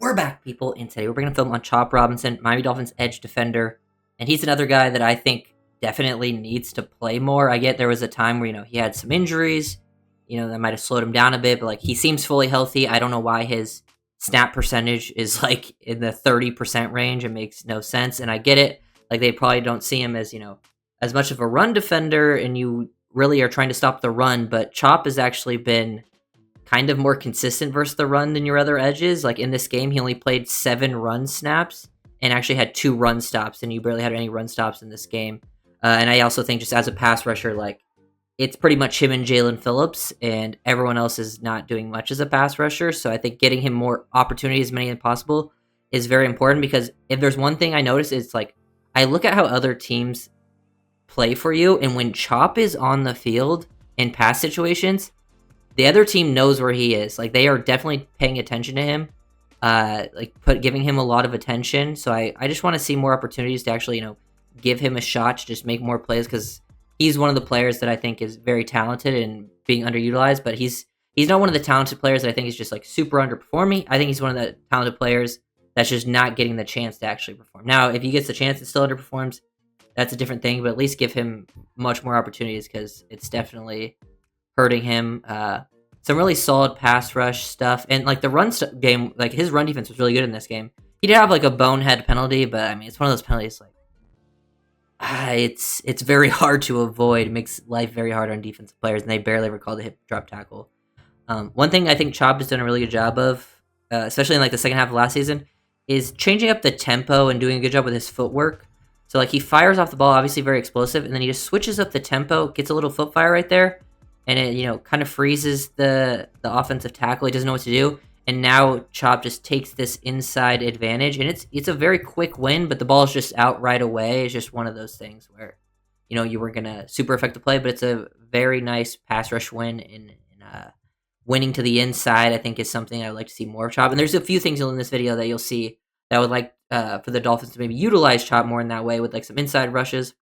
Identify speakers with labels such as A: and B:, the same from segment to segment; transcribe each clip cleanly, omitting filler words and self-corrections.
A: We're back, people, and today we're going to film on Chop Robinson, Miami Dolphins edge defender, and he's another guy that I think definitely needs to play more. I get there was a time where he had some injuries, that might have slowed him down a bit, but like he seems fully healthy. I don't know why his snap percentage is like in the 30% range. It makes no sense, and I get it. Like they probably don't see him as as much of a run defender, and you really are trying to stop the run. But Chop has actually been kind of more consistent versus the run than your other edges. Like in this game, he only played 7 run snaps and actually had 2 run stops, and you barely had any run stops in this game. And I also think just as a pass rusher, like it's pretty much him and Jalen Phillips, and everyone else is not doing much as a pass rusher. So I think getting him more opportunities, as many as possible, is very important, because if there's one thing I notice, it's like I look at how other teams play for you, and when Chop is on the field in pass situations, the other team knows where he is. Like they are definitely paying attention to him, giving him a lot of attention. So I just want to see more opportunities to actually give him a shot to just make more plays, because he's one of the players that I think is very talented and being underutilized. But he's not one of the talented players that I think is just like super underperforming. I think he's one of the talented players that's just not getting the chance to actually perform. Now, if he gets the chance and still underperforms, that's a different thing. But at least give him much more opportunities, because it's definitely hurting him. Some really solid pass rush stuff, and like the game, like his run defense was really good in this game. He did have like a bonehead penalty, but I mean it's one of those penalties like it's very hard to avoid. It makes life very hard on defensive players, and they barely ever call the hip drop tackle. One thing I think Chop has done a really good job of, especially in like the second half of last season, is changing up the tempo and doing a good job with his footwork. So like he fires off the ball, obviously very explosive, and then he just switches up the tempo, gets a little foot fire right there, and it kind of freezes the offensive tackle. He doesn't know what to do, and now Chop just takes this inside advantage, and it's a very quick win, but the ball is just out right away. It's just one of those things where you were gonna super affect the play, but it's a very nice pass rush win, and winning to the inside I think is something I would like to see more of Chop. And there's a few things in this video that you'll see that I would like for the Dolphins to maybe utilize Chop more in that way, with like some inside rushes.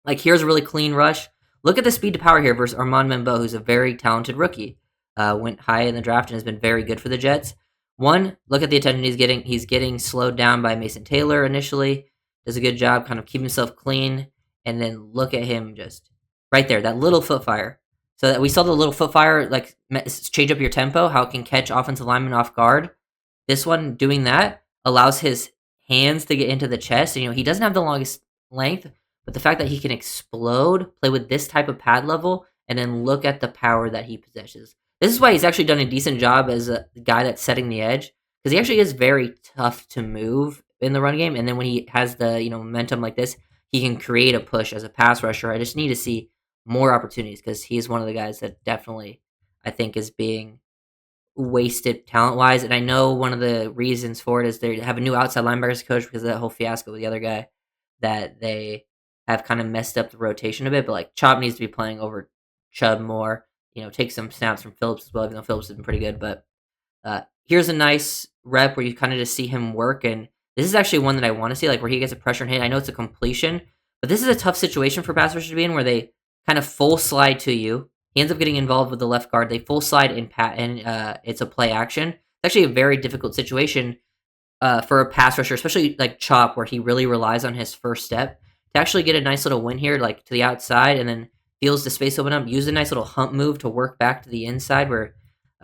A: Like here's a really clean rush. Look at the speed to power here versus Armand Membo, who's a very talented rookie. Went high in the draft and has been very good for the Jets. Look at the attention he's getting. He's getting slowed down by Mason Taylor initially. Does a good job kind of keeping himself clean. And then look at him just right there, that little foot fire. So that we saw the little foot fire, like change up your tempo, how it can catch offensive linemen off guard. This one doing that allows his hands to get into the chest. And, he doesn't have the longest length, but the fact that he can explode, play with this type of pad level, and then look at the power that he possesses. This is why he's actually done a decent job as a guy that's setting the edge, because he actually is very tough to move in the run game. And then when he has the momentum like this, he can create a push as a pass rusher. I just need to see more opportunities, because he's one of the guys that definitely I think is being wasted talent-wise. And I know one of the reasons for it is they have a new outside linebackers coach because of that whole fiasco with the other guy, that they have kind of messed up the rotation a bit. But like Chop needs to be playing over Chubb more. Take some snaps from Phillips as well, even though Phillips has been pretty good. But here's a nice rep where you kind of just see him work. And this is actually one that I want to see, like where he gets a pressure and hit. I know it's a completion, but this is a tough situation for pass rushers to be in, where they kind of full slide to you. He ends up getting involved with the left guard. They full slide and it's a play action. It's actually a very difficult situation for a pass rusher, especially like Chop, where he really relies on his first step to actually get a nice little win here, like to the outside, and then feels the space open up. Use a nice little hump move to work back to the inside, where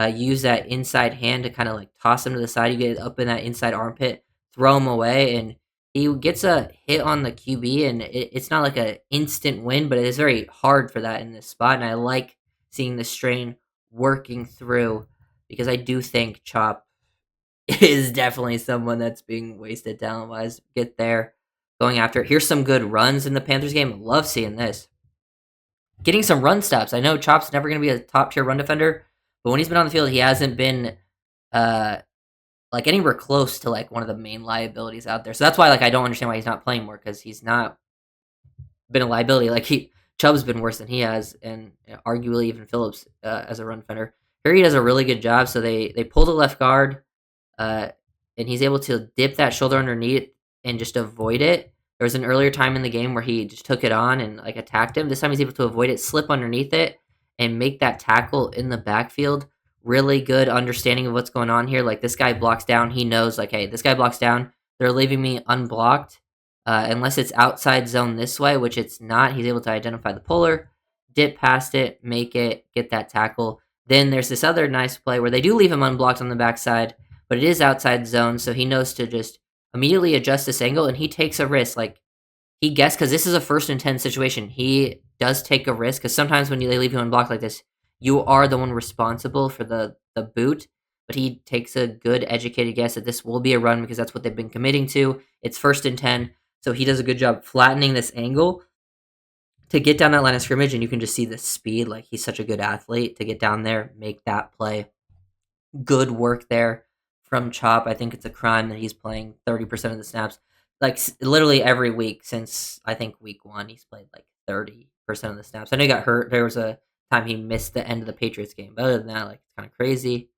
A: use that inside hand to kind of like toss him to the side. You get up in that inside armpit, throw him away, and he gets a hit on the QB, and it's not like an instant win, but it is very hard for that in this spot. And I like seeing the strain working through, because I do think Chop is definitely someone that's being wasted talent-wise. Get there, going after it. Here's some good runs in the Panthers game. Love seeing this. Getting some run stops. I know Chop's never going to be a top-tier run defender, but when he's been on the field, he hasn't been like anywhere close to like one of the main liabilities out there. So that's why like I don't understand why he's not playing more, because he's not been a liability. Like Chubb's been worse than he has, and arguably even Phillips as a run defender. Here he does a really good job. So they pull the left guard, and he's able to dip that shoulder underneath and just avoid it. There was an earlier time in the game where he just took it on and like attacked him. This time he's able to avoid it, slip underneath it, and make that tackle in the backfield really good understanding of what's going on here. Like this guy blocks down, he knows like, hey, this guy blocks down. They're leaving me unblocked, unless it's outside zone this way, which it's not. He's able to identify the puller, dip past it, make it, get that tackle. Then there's this other nice play where they do leave him unblocked on the backside, but it is outside zone, so he knows to just immediately adjust this angle, and he takes a risk. Like he guessed because this is a 1st and 10 situation. He does take a risk because sometimes when they leave you unblocked like this, you are the one responsible for the boot. But he takes a good educated guess that this will be a run because that's what they've been committing to. It's 1st and 10, so he does a good job flattening this angle to get down that line of scrimmage, and you can just see the speed. Like he's such a good athlete to get down there, make that play. Good work there from Chop. I think it's a crime that he's playing 30% of the snaps. Like literally every week since I think week 1, he's played like 30% of the snaps. I know he got hurt. There was a time he missed the end of the Patriots game, but other than that, like it's kind of crazy.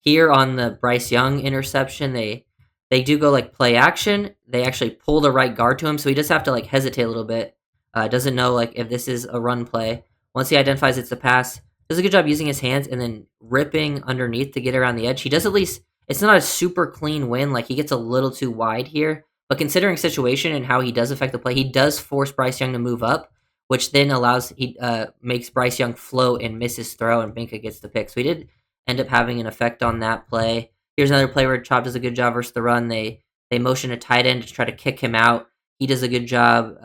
A: Here on the Bryce Young interception, they do go like play action. They actually pull the right guard to him, so he does have to like hesitate a little bit. Doesn't know like if this is a run play. Once he identifies it's a pass, does a good job using his hands and then ripping underneath to get around the edge. He does at least. It's not a super clean win. Like he gets a little too wide here, but considering situation and how he does affect the play, he does force Bryce Young to move up, which then allows he makes Bryce Young float and miss his throw, and Binka gets the pick. So he did end up having an effect on that play. Here's another play where Chop does a good job versus the run. They motion a tight end to try to kick him out. He does a good job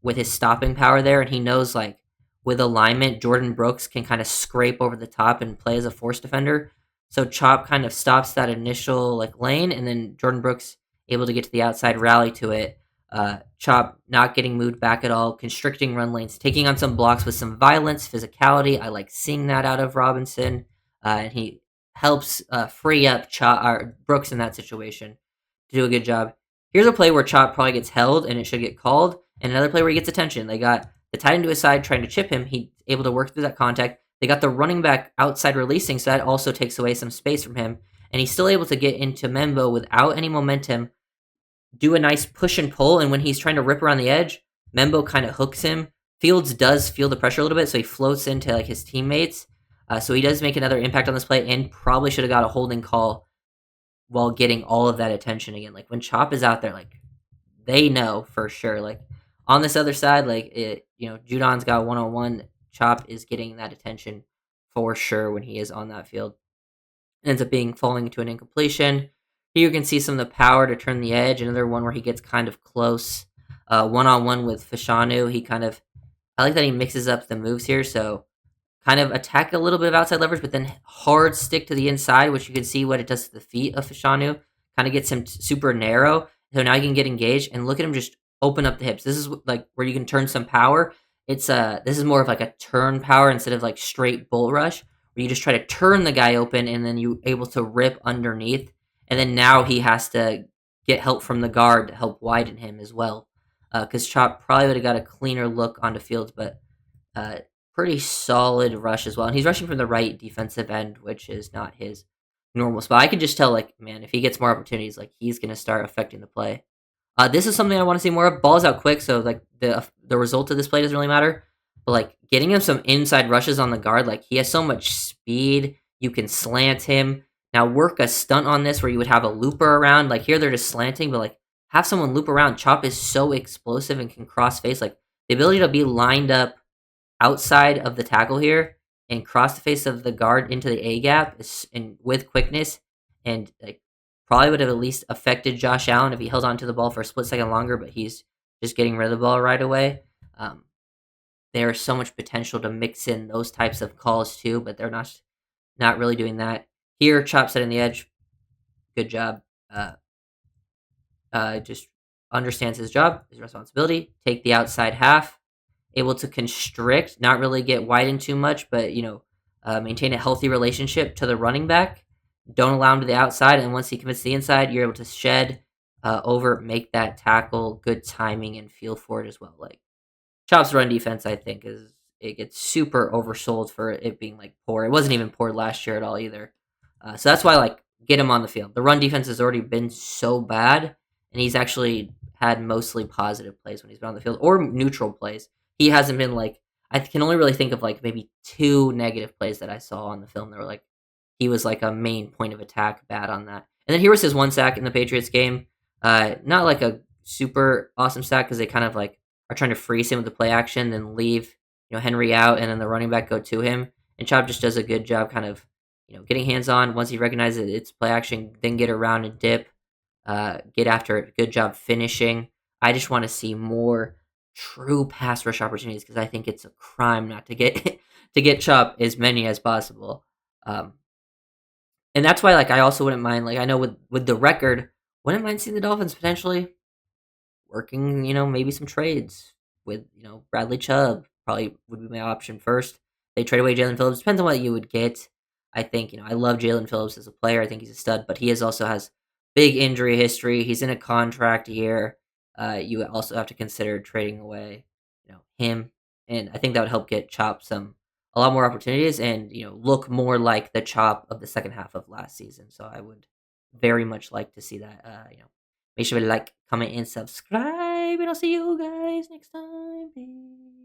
A: with his stopping power there, and he knows like with alignment, Jordan Brooks can kind of scrape over the top and play as a force defender. So Chop kind of stops that initial like lane, and then Jordan Brooks able to get to the outside, rally to it. Chop not getting moved back at all, constricting run lanes, taking on some blocks with some violence, physicality. I like seeing that out of Robinson, and he helps free up Brooks in that situation to do a good job. Here's a play where Chop probably gets held, and it should get called, and another play where he gets attention. They got the tight end to his side trying to chip him. He's able to work through that contact. They got the running back outside releasing, so that also takes away some space from him, and he's still able to get into Membo without any momentum, do a nice push and pull, and when he's trying to rip around the edge, Membo kind of hooks him. Fields does feel the pressure a little bit, so he floats into like his teammates. So he does make another impact on this play, and probably should have got a holding call while getting all of that attention again. Like when Chop is out there, like they know for sure. Like on this other side, like Judon's got 1-on-1. Chop is getting that attention for sure when he is on that field. Ends up falling into an incompletion. Here you can see some of the power to turn the edge. Another one where he gets kind of close, 1-on-1 with Fashanu. I like that he mixes up the moves here. So kind of attack a little bit of outside leverage, but then hard stick to the inside, which you can see what it does to the feet of Fashanu. Kind of gets him super narrow. So now you can get engaged, and look at him just open up the hips. This is like where you can turn some power. This is more of like a turn power instead of like straight bull rush, where you just try to turn the guy open, and then you able to rip underneath. And then now he has to get help from the guard to help widen him as well. Because Chop probably would have got a cleaner look onto Fields, but pretty solid rush as well. And he's rushing from the right defensive end, which is not his normal spot. I could just tell, like, man, if he gets more opportunities, like, he's going to start affecting the play. This is something I want to see more of. Ball's out quick, so, like, the result of this play doesn't really matter. But, like, getting him some inside rushes on the guard, like, he has so much speed. You can slant him. Now, work a stunt on this where you would have a looper around. Like, here they're just slanting, but, like, have someone loop around. Chop is so explosive and can cross face. Like, the ability to be lined up outside of the tackle here and cross the face of the guard into the A gap and with quickness, and like probably would have at least affected Josh Allen if he held on to the ball for a split second longer, but he's just getting rid of the ball right away. There's so much potential to mix in those types of calls too, but they're not really doing that. Here, Chop setting the edge. Good job. Just understands his job, his responsibility. Take the outside half. Able to constrict, not really get widened too much, but maintain a healthy relationship to the running back. Don't allow him to the outside, and once he commits to the inside, you're able to shed over, make that tackle. Good timing and feel for it as well. Like Chop's run defense, I think it gets super oversold for it being like poor. It wasn't even poor last year at all either. So that's why like get him on the field. The run defense has already been so bad, and he's actually had mostly positive plays when he's been on the field or neutral plays. He hasn't been like, I can only really think of like maybe 2 negative plays that I saw on the film. They were like he was like a main point of attack bat on that. And then here was his one sack in the Patriots game. Not like a super awesome sack because they kind of like are trying to freeze him with the play action, then leave Henry out, and then the running back go to him. And Chop just does a good job, kind of getting hands on once he recognizes it's play action, then get around and dip, get after it. Good job finishing. I just want to see more true pass rush opportunities because I think it's a crime not to get to get Chop as many as possible. Um, and that's why, like, I also wouldn't mind. Like, I know with the record, wouldn't mind seeing the Dolphins potentially working, maybe some trades with, Bradley Chubb probably would be my option first. They trade away Jalen Phillips. Depends on what you would get. I think, I love Jalen Phillips as a player. I think he's a stud, but he also has big injury history. He's in a contract year. You also have to consider trading away, him. And I think that would help get Chop a lot more opportunities and, look more like the Chop of the second half of last season. So I would very much like to see that, make sure to like, comment, and subscribe, and I'll see you guys next time. Peace.